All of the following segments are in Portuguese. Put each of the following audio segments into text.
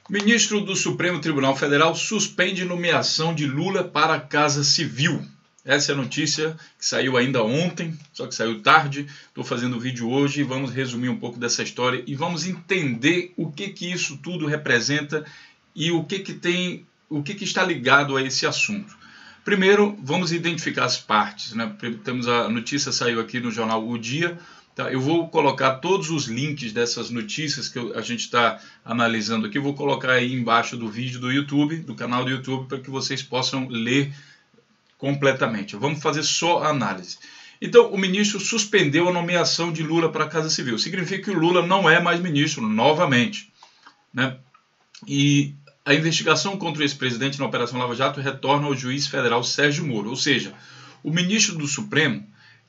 Ministro do Supremo Tribunal Federal suspende nomeação de Lula para a Casa Civil. Essa é a notícia que saiu ainda ontem, só que saiu tarde. Estou fazendo o vídeo hoje e vamos resumir um pouco dessa história e vamos entender o que isso tudo representa e o que está ligado a esse assunto. Primeiro, vamos identificar as partes, né? Temos a notícia, saiu aqui no jornal O Dia. Tá, eu vou colocar todos os links dessas notícias que a gente está analisando aqui. Eu vou colocar aí embaixo do vídeo do YouTube, do canal do YouTube, para que vocês possam ler completamente. Vamos fazer só a análise. Então, o ministro suspendeu a nomeação de Lula para a Casa Civil. Significa que o Lula não é mais ministro, novamente, né? E a investigação contra o ex-presidente na Operação Lava Jato retorna ao juiz federal Sérgio Moro. Ou seja, o ministro do Supremo,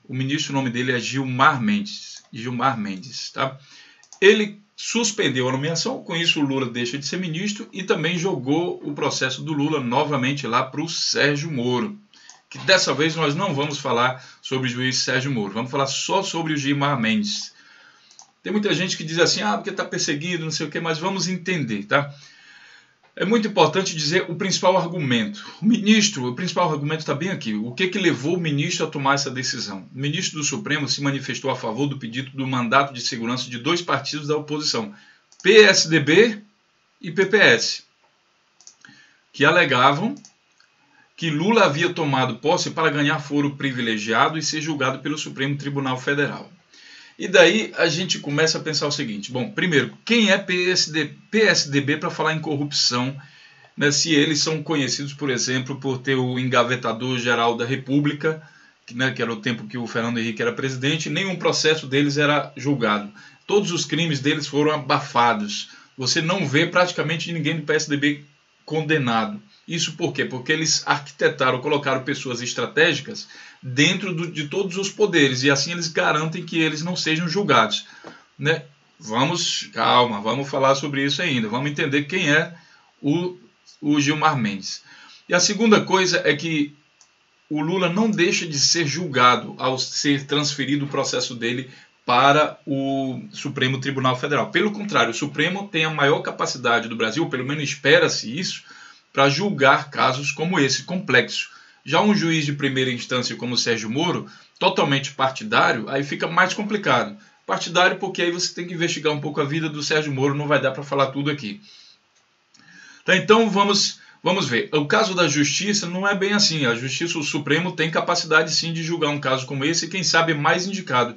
o ministro, o nome dele é Gilmar Mendes, tá? Ele suspendeu a nomeação, com isso o Lula deixa de ser ministro e também jogou o processo do Lula novamente lá para o Sérgio Moro. Que dessa vez nós não vamos falar sobre o juiz Sérgio Moro, vamos falar só sobre o Gilmar Mendes. Tem muita gente que diz assim, porque está perseguido, não sei o quê, mas vamos entender, tá? É muito importante dizer o principal argumento. O principal argumento está bem aqui. O que levou o ministro a tomar essa decisão? O ministro do Supremo se manifestou a favor do pedido do mandato de segurança de dois partidos da oposição, PSDB e PPS, que alegavam que Lula havia tomado posse para ganhar foro privilegiado e ser julgado pelo Supremo Tribunal Federal. E daí a gente começa a pensar o seguinte, bom, primeiro, quem é PSDB para falar em corrupção, né, se eles são conhecidos, por exemplo, por ter o engavetador-geral da República, né, que era o tempo que o Fernando Henrique era presidente, nenhum processo deles era julgado. Todos os crimes deles foram abafados. Você não vê praticamente ninguém do PSDB condenado. Isso por quê? Porque eles arquitetaram, colocaram pessoas estratégicas dentro de todos os poderes e assim eles garantem que eles não sejam julgados, né? Calma, vamos falar sobre isso ainda. Vamos entender quem é o Gilmar Mendes. E a segunda coisa é que o Lula não deixa de ser julgado ao ser transferido o processo dele para o Supremo Tribunal Federal. Pelo contrário, o Supremo tem a maior capacidade do Brasil, pelo menos espera-se isso, para julgar casos como esse, complexo. Já um juiz de primeira instância como o Sérgio Moro, totalmente partidário, aí fica mais complicado. Partidário porque aí você tem que investigar um pouco a vida do Sérgio Moro, não vai dar para falar tudo aqui. Tá, então vamos ver. O caso da justiça não é bem assim. A justiça, o Supremo tem capacidade sim de julgar um caso como esse e quem sabe mais indicado.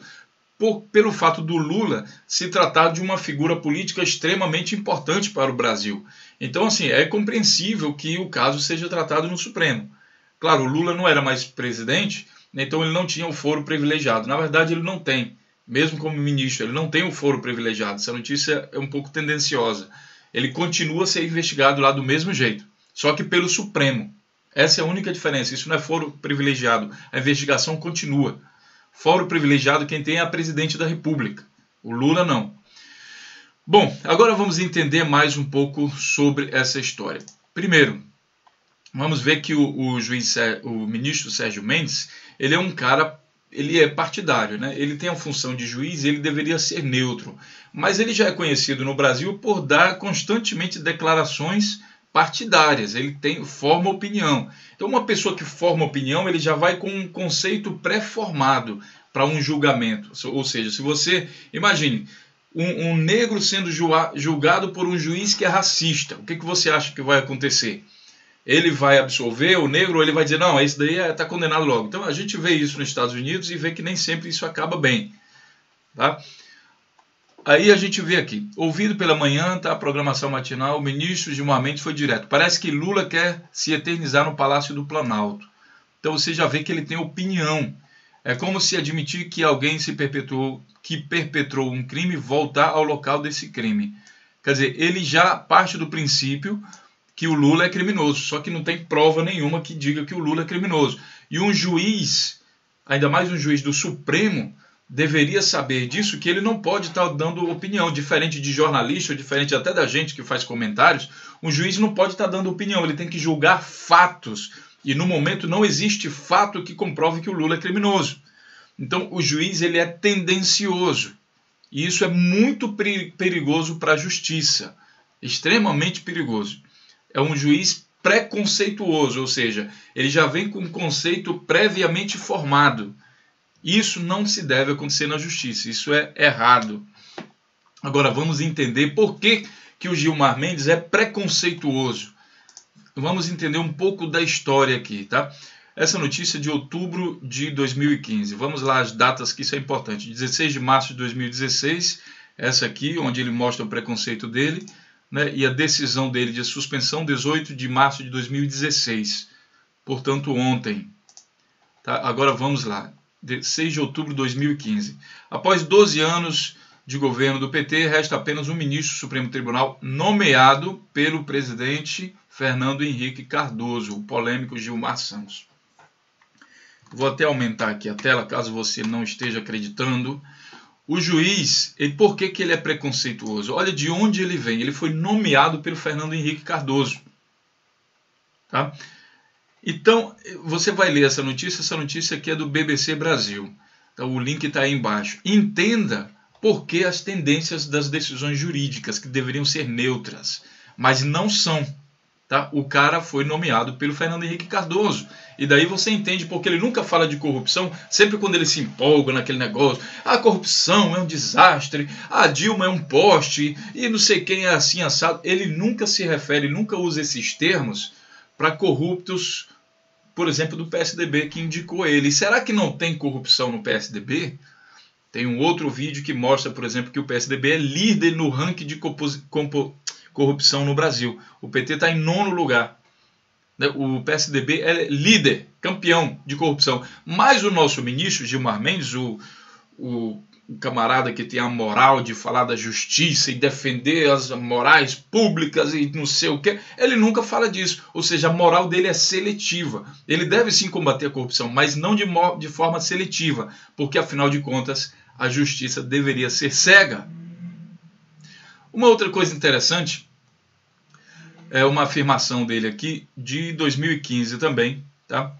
Pelo fato do Lula se tratar de uma figura política extremamente importante para o Brasil. Então, assim, é compreensível que o caso seja tratado no Supremo. Claro, o Lula não era mais presidente, então ele não tinha o foro privilegiado. Na verdade, ele não tem, mesmo como ministro, ele não tem o foro privilegiado. Essa notícia é um pouco tendenciosa. Ele continua a ser investigado lá do mesmo jeito, só que pelo Supremo. Essa é a única diferença. Isso não é foro privilegiado. A investigação continua. Foro privilegiado quem tem é a presidente da República. O Lula não. Bom, agora vamos entender mais um pouco sobre essa história. Primeiro, vamos ver que o ministro Sérgio Mendes, ele é um cara, ele é partidário, né? Ele tem a função de juiz e ele deveria ser neutro. Mas ele já é conhecido no Brasil por dar constantemente declarações partidárias, ele forma opinião. Então uma pessoa que forma opinião, ele já vai com um conceito pré-formado para um julgamento. Ou seja, se você, imagine, um negro sendo julgado por um juiz que é racista, o que você acha que vai acontecer? Ele vai absolver o negro ou ele vai dizer, não, esse daí está condenado logo. Então a gente vê isso nos Estados Unidos e vê que nem sempre isso acaba bem, tá? Aí a gente vê aqui, ouvido pela manhã, tá, a programação matinal, o ministro Gilmar Mendes foi direto. Parece que Lula quer se eternizar no Palácio do Planalto. Então você já vê que ele tem opinião. É como se admitir que alguém perpetrou um crime voltar ao local desse crime. Quer dizer, ele já parte do princípio que o Lula é criminoso, só que não tem prova nenhuma que diga que o Lula é criminoso. E um juiz, ainda mais um juiz do Supremo, deveria saber disso, que ele não pode estar dando opinião, diferente de jornalista, ou diferente até da gente que faz comentários, um juiz não pode estar dando opinião, ele tem que julgar fatos, e no momento não existe fato que comprove que o Lula é criminoso. Então o juiz ele é tendencioso, e isso é muito perigoso para a justiça. extremamente perigoso. É um juiz preconceituoso, ou seja, ele já vem com um conceito previamente formado. Isso não se deve acontecer na justiça, isso é errado. Agora vamos entender por que o Gilmar Mendes é preconceituoso. Vamos entender um pouco da história aqui, tá? Essa notícia é de outubro de 2015. Vamos lá as datas que isso é importante. 16 de março de 2016, essa aqui, onde ele mostra o preconceito dele, né? E a decisão dele de suspensão, 18 de março de 2016. Portanto, ontem. Tá? Agora vamos lá. 6 de outubro de 2015. Após 12 anos de governo do PT, resta apenas um ministro do Supremo Tribunal nomeado pelo presidente Fernando Henrique Cardoso, o polêmico Gilmar Santos. Vou até aumentar aqui a tela, caso você não esteja acreditando. O juiz, por que ele é preconceituoso? Olha de onde ele vem. Ele foi nomeado pelo Fernando Henrique Cardoso. Tá? Então, você vai ler essa notícia aqui é do BBC Brasil. Então, o link está aí embaixo. Entenda por que as tendências das decisões jurídicas, que deveriam ser neutras, mas não são. Tá? O cara foi nomeado pelo Fernando Henrique Cardoso. E daí você entende porque ele nunca fala de corrupção, sempre quando ele se empolga naquele negócio. A corrupção é um desastre, a Dilma é um poste, e não sei quem é assim assado. Ele nunca se refere, nunca usa esses termos para corruptos, por exemplo, do PSDB que indicou ele. E será que não tem corrupção no PSDB? Tem um outro vídeo que mostra, por exemplo, que o PSDB é líder no ranking de corrupção no Brasil. O PT está em 9º lugar. O PSDB é líder, campeão de corrupção. Mas o nosso ministro Gilmar Mendes, o camarada que tem a moral de falar da justiça e defender as morais públicas e não sei o que, ele nunca fala disso. Ou seja, a moral dele é seletiva. Ele deve sim combater a corrupção, mas não de forma seletiva, porque afinal de contas a justiça deveria ser cega. Uma outra coisa interessante é uma afirmação dele aqui de 2015 também, tá?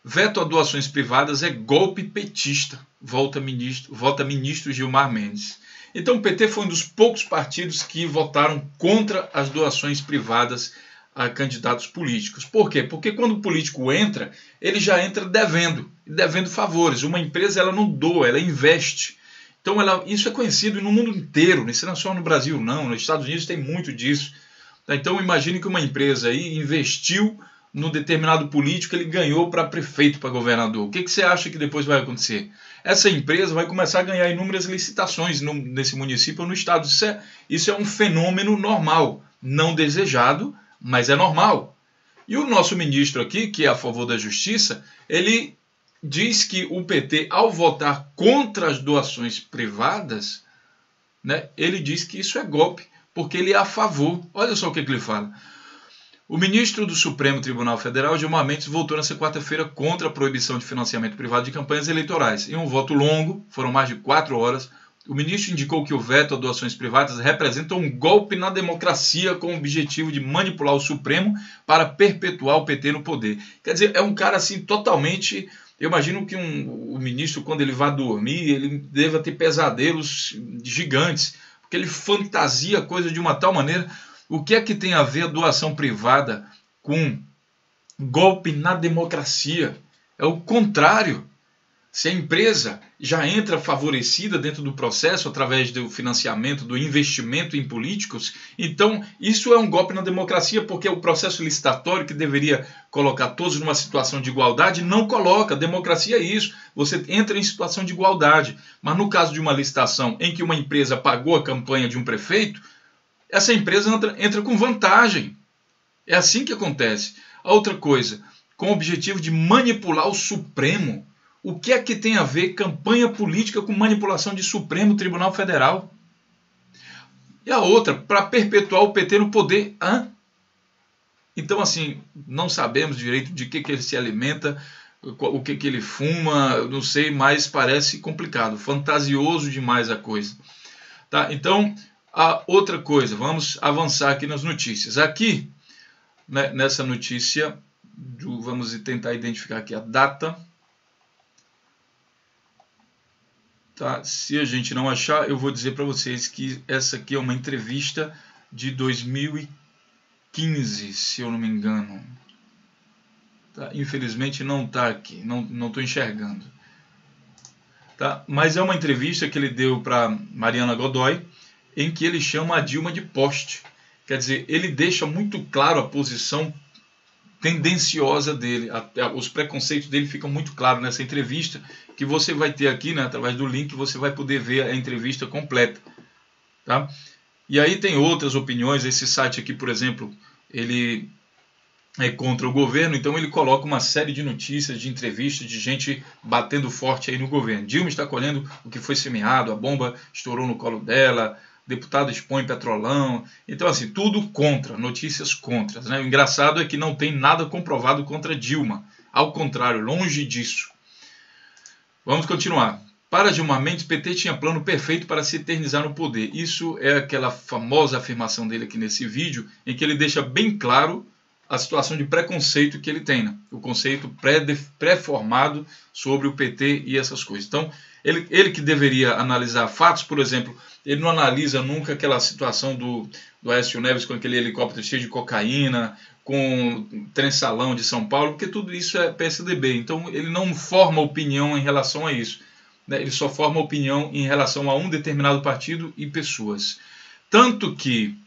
Veto a doações privadas é golpe petista, volta ministro Gilmar Mendes. Então o PT foi um dos poucos partidos que votaram contra as doações privadas a candidatos políticos. Por quê? Porque quando o político entra, ele já entra devendo favores. Uma empresa ela não doa, ela investe. Então isso é conhecido no mundo inteiro, isso não é só no Brasil não, nos Estados Unidos tem muito disso. Então imagine que uma empresa aí investiu num determinado político, ele ganhou para prefeito, para governador. O que você acha que depois vai acontecer? Essa empresa vai começar a ganhar inúmeras licitações nesse município ou no estado. Isso é um fenômeno normal, não desejado, mas é normal. E o nosso ministro aqui, que é a favor da justiça, ele diz que o PT, ao votar contra as doações privadas, né, ele diz que isso é golpe, porque ele é a favor. Olha só o que ele fala. O ministro do Supremo Tribunal Federal, Gilmar Mendes, votou nesta quarta-feira contra a proibição de financiamento privado de campanhas eleitorais. Em um voto longo, foram mais de 4 horas, o ministro indicou que o veto a doações privadas representa um golpe na democracia com o objetivo de manipular o Supremo para perpetuar o PT no poder. Quer dizer, é um cara assim totalmente... Eu imagino que o ministro, quando ele vai dormir, ele deva ter pesadelos gigantes, porque ele fantasia a coisa de uma tal maneira. O que é que tem a ver a doação privada com golpe na democracia? É o contrário. Se a empresa já entra favorecida dentro do processo através do financiamento, do investimento em políticos, então isso é um golpe na democracia, porque o processo licitatório que deveria colocar todos numa situação de igualdade não coloca. Democracia é isso, você entra em situação de igualdade. Mas no caso de uma licitação em que uma empresa pagou a campanha de um prefeito, essa empresa entra com vantagem. É assim que acontece. A outra coisa, com o objetivo de manipular o Supremo. O que é que tem a ver campanha política com manipulação de Supremo Tribunal Federal? E a outra, para perpetuar o PT no poder. Então, assim, não sabemos direito de que ele se alimenta, o que ele fuma, não sei, mas parece complicado, fantasioso demais a coisa. Tá? Então, a outra coisa, vamos avançar aqui nas notícias. Aqui, né, nessa notícia, vamos tentar identificar aqui a data. Tá? Se a gente não achar, eu vou dizer para vocês que essa aqui é uma entrevista de 2015, se eu não me engano. Tá? Infelizmente não está aqui, não estou enxergando. Tá? Mas é uma entrevista que ele deu para Mariana Godoy, em que ele chama a Dilma de poste. Quer dizer, ele deixa muito claro a posição tendenciosa dele, os preconceitos dele ficam muito claros nessa entrevista, que você vai ter aqui, né, através do link, você vai poder ver a entrevista completa. Tá? E aí tem outras opiniões, esse site aqui, por exemplo, ele é contra o governo, então ele coloca uma série de notícias, de entrevistas, de gente batendo forte aí no governo. Dilma está colhendo o que foi semeado, a bomba estourou no colo dela, deputado expõe petrolão. Então, assim, tudo contra, notícias contra. Né? O engraçado é que não tem nada comprovado contra Dilma. Ao contrário, longe disso. Vamos continuar. Para Gilmar Mendes, PT tinha plano perfeito para se eternizar no poder. Isso é aquela famosa afirmação dele aqui nesse vídeo, em que ele deixa bem claro a situação de preconceito que ele tem, né? O conceito pré-formado sobre o PT e essas coisas. Então, ele que deveria analisar fatos, por exemplo, ele não analisa nunca aquela situação do Aécio Neves com aquele helicóptero cheio de cocaína, com o trem-salão de São Paulo, porque tudo isso é PSDB. Então, ele não forma opinião em relação a isso. Né? Ele só forma opinião em relação a um determinado partido e pessoas. Tanto que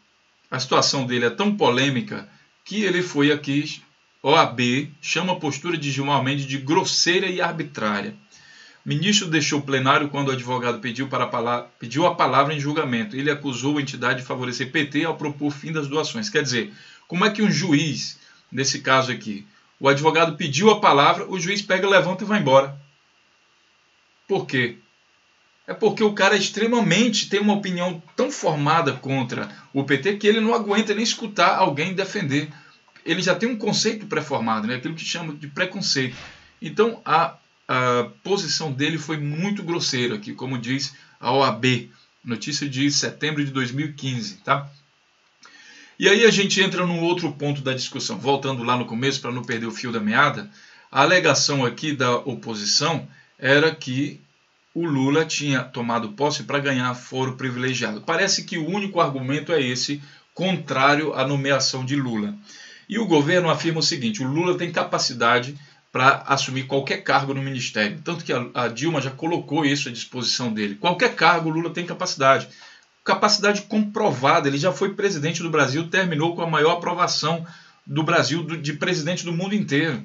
a situação dele é tão polêmica que ele foi aqui, OAB, chama a postura de Gilmar Mendes de grosseira e arbitrária. O ministro deixou o plenário quando o advogado pediu a palavra em julgamento. Ele acusou a entidade de favorecer PT ao propor fim das doações. Quer dizer, como é que um juiz, nesse caso aqui, o advogado pediu a palavra, o juiz pega, levanta e vai embora. Por quê? É porque o cara tem uma opinião tão formada contra o PT que ele não aguenta nem escutar alguém defender. Ele já tem um conceito pré-formado, né? Aquilo que chama de preconceito. Então a posição dele foi muito grosseira aqui, como diz a OAB, notícia de setembro de 2015. Tá? E aí a gente entra num outro ponto da discussão, voltando lá no começo para não perder o fio da meada. A alegação aqui da oposição era que o Lula tinha tomado posse para ganhar foro privilegiado. Parece que o único argumento é esse, contrário à nomeação de Lula. E o governo afirma o seguinte: o Lula tem capacidade para assumir qualquer cargo no ministério. Tanto que a Dilma já colocou isso à disposição dele. Qualquer cargo o Lula tem capacidade. Capacidade comprovada. Ele já foi presidente do Brasil, terminou com a maior aprovação do Brasil de presidente do mundo inteiro.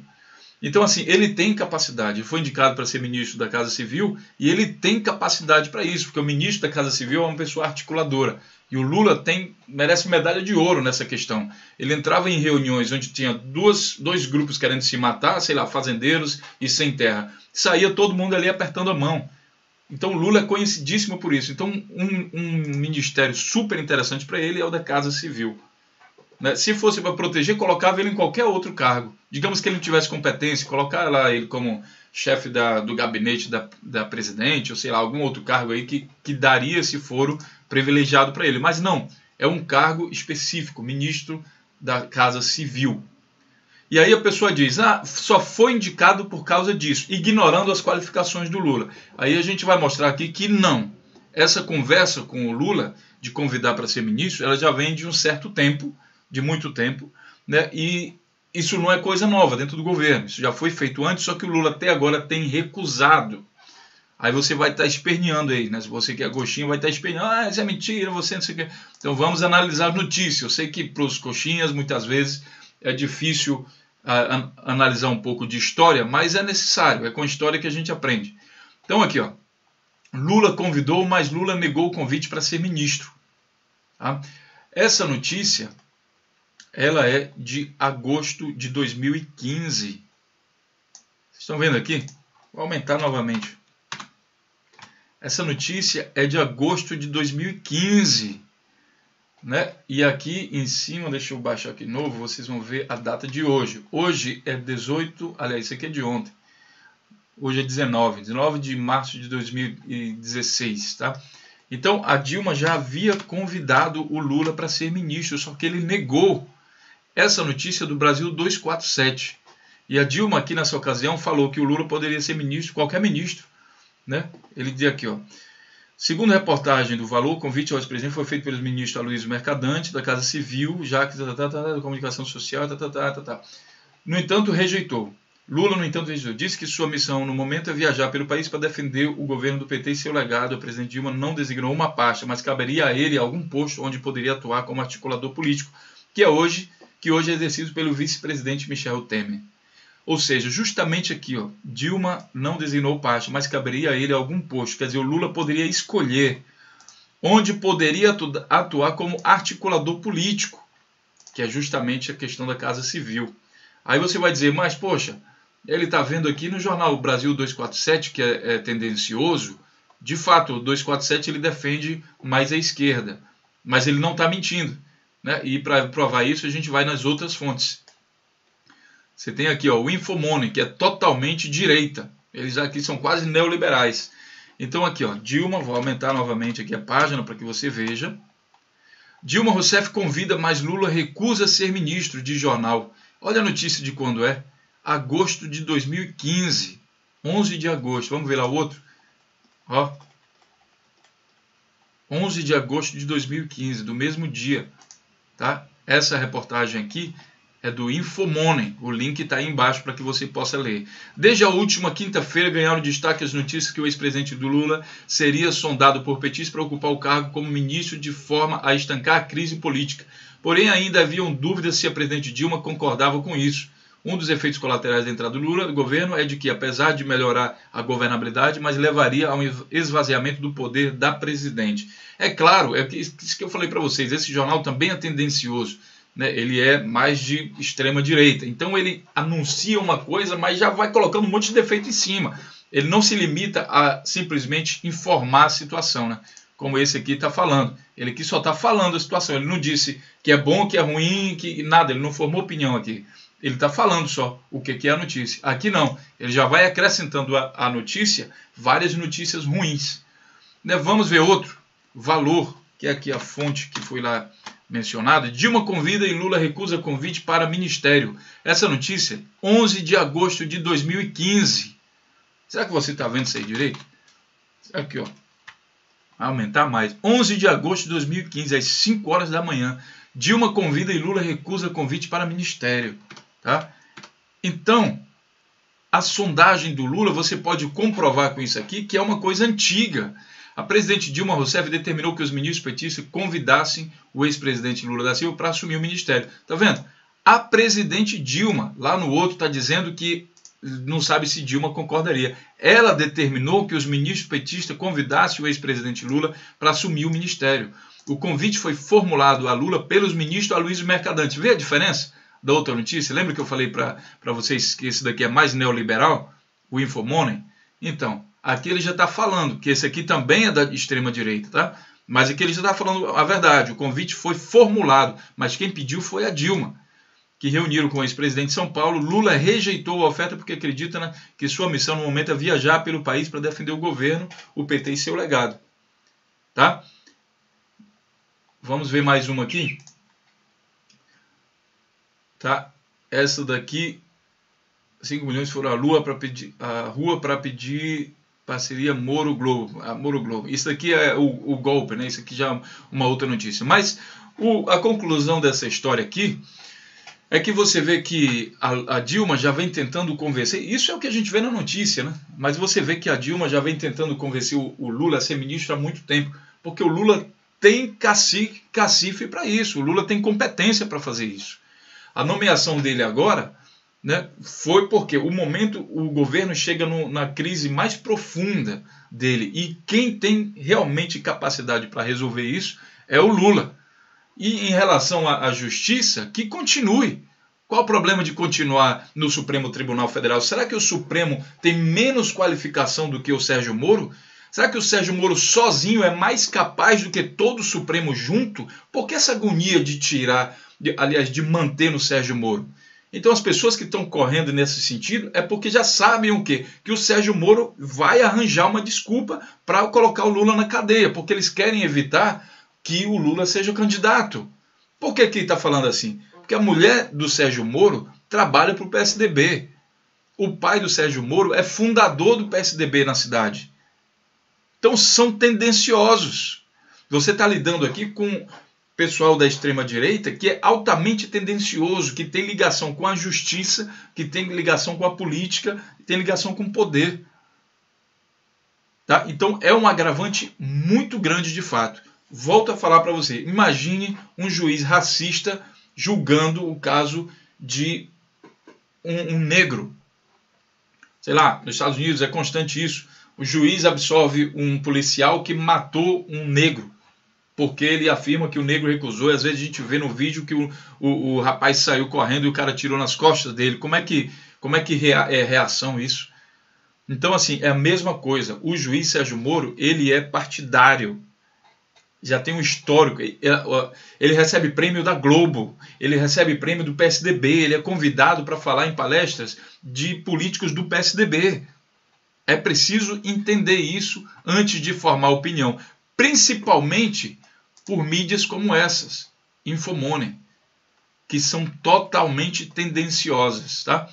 Então, assim, ele tem capacidade. Ele foi indicado para ser ministro da Casa Civil e ele tem capacidade para isso, porque o ministro da Casa Civil é uma pessoa articuladora. E o Lula merece medalha de ouro nessa questão. Ele entrava em reuniões onde tinha dois grupos querendo se matar, sei lá, fazendeiros e sem terra. Saía todo mundo ali apertando a mão. Então o Lula é conhecidíssimo por isso. Então um ministério super interessante para ele é o da Casa Civil. Se fosse para proteger, colocava ele em qualquer outro cargo. Digamos que ele não tivesse competência, colocar lá ele como chefe do gabinete da presidente, ou sei lá, algum outro cargo aí que daria esse foro privilegiado para ele. Mas não, é um cargo específico, ministro da Casa Civil. E aí a pessoa diz, só foi indicado por causa disso, ignorando as qualificações do Lula. Aí a gente vai mostrar aqui que não. Essa conversa com o Lula, de convidar para ser ministro, ela já vem de um certo tempo, de muito tempo, né? E isso não é coisa nova dentro do governo. Isso já foi feito antes, só que o Lula até agora tem recusado. Aí você vai estar esperneando aí, né? Se você que é coxinha, vai estar esperneando. Isso é mentira, você não sei o quê. Então vamos analisar notícias. Eu sei que para os coxinhas, muitas vezes, é difícil analisar um pouco de história, mas é necessário. É com a história que a gente aprende. Então aqui, ó. Lula convidou, mas Lula negou o convite para ser ministro. Tá? Essa notícia, ela é de agosto de 2015. Vocês estão vendo aqui? Vou aumentar novamente. Essa notícia é de agosto de 2015. Né? E aqui em cima, deixa eu baixar aqui de novo, vocês vão ver a data de hoje. Hoje é 18, aliás, isso aqui é de ontem. Hoje é 19 de março de 2016, tá? Então, a Dilma já havia convidado o Lula para ser ministro, só que ele negou essa notícia do Brasil 247. E a Dilma, aqui nessa ocasião, falou que o Lula poderia ser ministro, qualquer ministro, né? Ele diz aqui, ó. Segundo a reportagem do Valor, o convite ao ex-presidente foi feito pelos ministros Aloysio Mercadante, da Casa Civil, Jacques da Comunicação Social, No entanto, rejeitou. Lula, no entanto, rejeitou. Disse que sua missão no momento é viajar pelo país para defender o governo do PT e seu legado. O presidente Dilma não designou uma pasta, mas caberia a ele algum posto onde poderia atuar como articulador político, que hoje é exercido pelo vice-presidente Michel Temer. Ou seja, justamente aqui, ó, Dilma não designou pasta, mas caberia a ele algum posto. Quer dizer, o Lula poderia escolher onde poderia atuar como articulador político, que é justamente a questão da Casa Civil. Aí você vai dizer, mas poxa, ele está vendo aqui no jornal Brasil 247, que é tendencioso. De fato, o 247 ele defende mais a esquerda, mas ele não está mentindo, né? E para provar isso, a gente vai nas outras fontes. Você tem aqui, ó, o Infomoney, que é totalmente direita. Eles aqui são quase neoliberais. Então aqui, ó, Dilma, vou aumentar novamente aqui a página para que você veja. Dilma Rousseff convida, mas Lula recusa ser ministro, de jornal. Olha a notícia de quando é. Agosto de 2015. 11 de agosto. Vamos ver lá o outro. Ó. 11 de agosto de 2015, do mesmo dia. Tá? Essa reportagem aqui é do Infomoney. O link está aí embaixo para que você possa ler. Desde a última quinta-feira ganharam destaque as notícias que o ex-presidente do Lula seria sondado por petistas para ocupar o cargo como ministro de forma a estancar a crise política. Porém, ainda haviam dúvidas se a presidente Dilma concordava com isso. Um dos efeitos colaterais da entrada do Lula no governo é de que, apesar de melhorar a governabilidade, mas levaria a um esvaziamento do poder da presidente. É claro, é isso que eu falei para vocês, esse jornal também é tendencioso. Ele é mais de extrema direita, então ele anuncia uma coisa, mas já vai colocando um monte de defeito em cima. Ele não se limita a simplesmente informar a situação, né? Como esse aqui está falando. Ele aqui só está falando a situação, ele não disse que é bom, que é ruim, que nada, ele não formou opinião aqui. Ele está falando só o que é a notícia. Aqui não, ele já vai acrescentando à notícia várias notícias ruins. Vamos ver outro, Valor, que é aqui a fonte que foi lá mencionado. Dilma convida e Lula recusa convite para ministério. Essa notícia, 11 de agosto de 2015. Será que você está vendo isso aí direito? Aqui, ó. Aumentar mais. 11 de agosto de 2015, às 5 horas da manhã. Dilma convida e Lula recusa convite para ministério. Tá? Então, a sondagem do Lula, você pode comprovar com isso aqui, que é uma coisa antiga. A presidente Dilma Rousseff determinou que os ministros petistas convidassem o ex-presidente Lula da Silva para assumir o ministério. Tá vendo? A presidente Dilma, lá no outro, está dizendo que não sabe se Dilma concordaria. Ela determinou que os ministros petistas convidassem o ex-presidente Lula para assumir o ministério. O convite foi formulado a Lula pelos ministros Aloysio Mercadante. Vê a diferença da outra notícia? Lembra que eu falei para vocês que esse daqui é mais neoliberal? O Infomoney? Então, aqui ele já está falando que esse aqui também é da extrema-direita, tá? Mas aqui ele já está falando a verdade. O convite foi formulado, mas quem pediu foi a Dilma, que reuniram com o ex-presidente de São Paulo. Lula rejeitou a oferta porque acredita que sua missão no momento é viajar pelo país para defender o governo, o PT e seu legado. Tá? Vamos ver mais uma aqui. Tá? Essa daqui, 5 milhões foram à rua para pedir parceria Moro Globo. Isso aqui é o golpe, né? Isso aqui já é uma outra notícia. Mas a conclusão dessa história aqui é que você vê que a Dilma já vem tentando convencer. Isso é o que a gente vê na notícia, né? Mas você vê que a Dilma já vem tentando convencer o Lula a ser ministro há muito tempo, porque o Lula tem cacife para isso. O Lula tem competência para fazer isso. A nomeação dele agora, né, foi porque o governo chega na crise mais profunda dele, e quem tem realmente capacidade para resolver isso é o Lula. E em relação à justiça, que continue. Qual o problema de continuar no Supremo Tribunal Federal? Será que o Supremo tem menos qualificação do que o Sérgio Moro? Será que o Sérgio Moro sozinho é mais capaz do que todo o Supremo junto? Por que essa agonia de de manter no Sérgio Moro? Então as pessoas que estão correndo nesse sentido é porque já sabem o quê? Que o Sérgio Moro vai arranjar uma desculpa para colocar o Lula na cadeia, porque eles querem evitar que o Lula seja o candidato. Por que ele está falando assim? Porque a mulher do Sérgio Moro trabalha para o PSDB. O pai do Sérgio Moro é fundador do PSDB na cidade. Então são tendenciosos. Você está lidando aqui com pessoal da extrema-direita que é altamente tendencioso, que tem ligação com a justiça, que tem ligação com a política, que tem ligação com o poder. Tá? Então é um agravante muito grande de fato. Volto a falar para você. Imagine um juiz racista julgando o caso de um negro. Sei lá, nos Estados Unidos é constante isso. O juiz absolve um policial que matou um negro, porque ele afirma que o negro recusou. E às vezes a gente vê no vídeo que o rapaz saiu correndo e o cara tirou nas costas dele. Como é que é reação isso? Então, assim, é a mesma coisa. O juiz Sérgio Moro, ele é partidário. Já tem um histórico. Ele recebe prêmio da Globo, ele recebe prêmio do PSDB, ele é convidado para falar em palestras de políticos do PSDB. É preciso entender isso antes de formar opinião, principalmente por mídias como essas, Infomoney, que são totalmente tendenciosas, tá?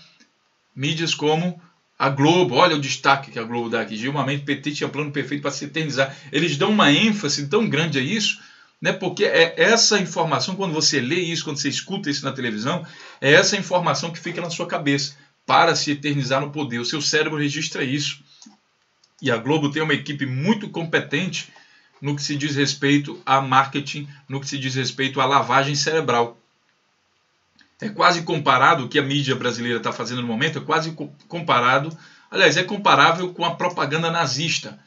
Mídias como a Globo, olha o destaque que a Globo dá aqui. Gilmar Mendes, PT tinha plano perfeito para se eternizar. Eles dão uma ênfase tão grande a isso, né? Porque é essa informação, quando você lê isso, quando você escuta isso na televisão, é essa informação que fica na sua cabeça para se eternizar no poder. O seu cérebro registra isso. E a Globo tem uma equipe muito competente no que se diz respeito a marketing, no que se diz respeito à lavagem cerebral. É quase comparado, o que a mídia brasileira está fazendo no momento, é quase comparado, aliás, é comparável com a propaganda nazista,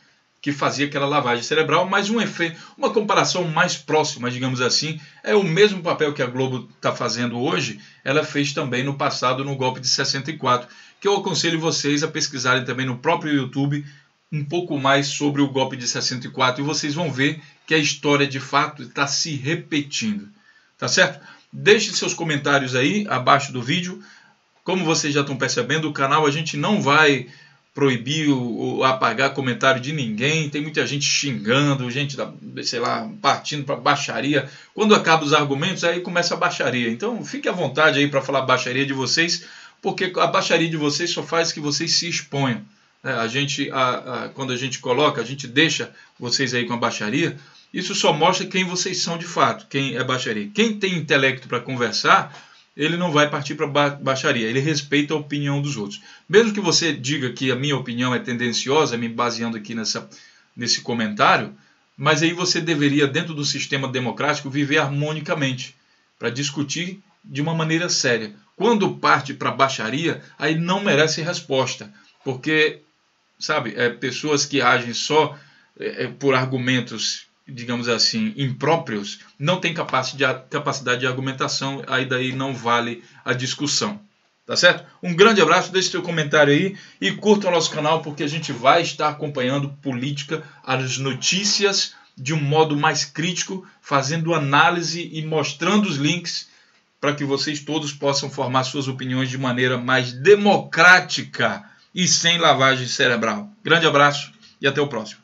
que fazia aquela lavagem cerebral, mas uma comparação mais próxima, digamos assim, é o mesmo papel que a Globo está fazendo hoje, ela fez também no passado no golpe de 64, que eu aconselho vocês a pesquisarem também no próprio YouTube um pouco mais sobre o golpe de 64 e vocês vão ver que a história de fato está se repetindo, tá certo? Deixe seus comentários aí abaixo do vídeo. Como vocês já estão percebendo, o canal a gente não vai proibir ou apagar comentário de ninguém. Tem muita gente xingando, gente, sei lá, partindo para baixaria. Quando acabam os argumentos, aí começa a baixaria. Então fique à vontade aí para falar baixaria de vocês, porque a baixaria de vocês só faz que vocês se exponham. Quando a gente coloca, a gente deixa vocês aí com a baixaria. Isso só mostra quem vocês são de fato, quem é baixaria. Quem tem intelecto para conversar, ele não vai partir para baixaria, ele respeita a opinião dos outros. Mesmo que você diga que a minha opinião é tendenciosa, me baseando aqui nesse comentário, mas aí você deveria, dentro do sistema democrático, viver harmonicamente, para discutir de uma maneira séria. Quando parte para baixaria, aí não merece resposta, porque, sabe, pessoas que agem só por argumentos, digamos assim, impróprios, não tem capacidade de argumentação, aí daí não vale a discussão, tá certo? Um grande abraço, deixe seu comentário aí e curta o nosso canal, porque a gente vai estar acompanhando política, as notícias de um modo mais crítico, fazendo análise e mostrando os links para que vocês todos possam formar suas opiniões de maneira mais democrática e sem lavagem cerebral. Grande abraço e até o próximo.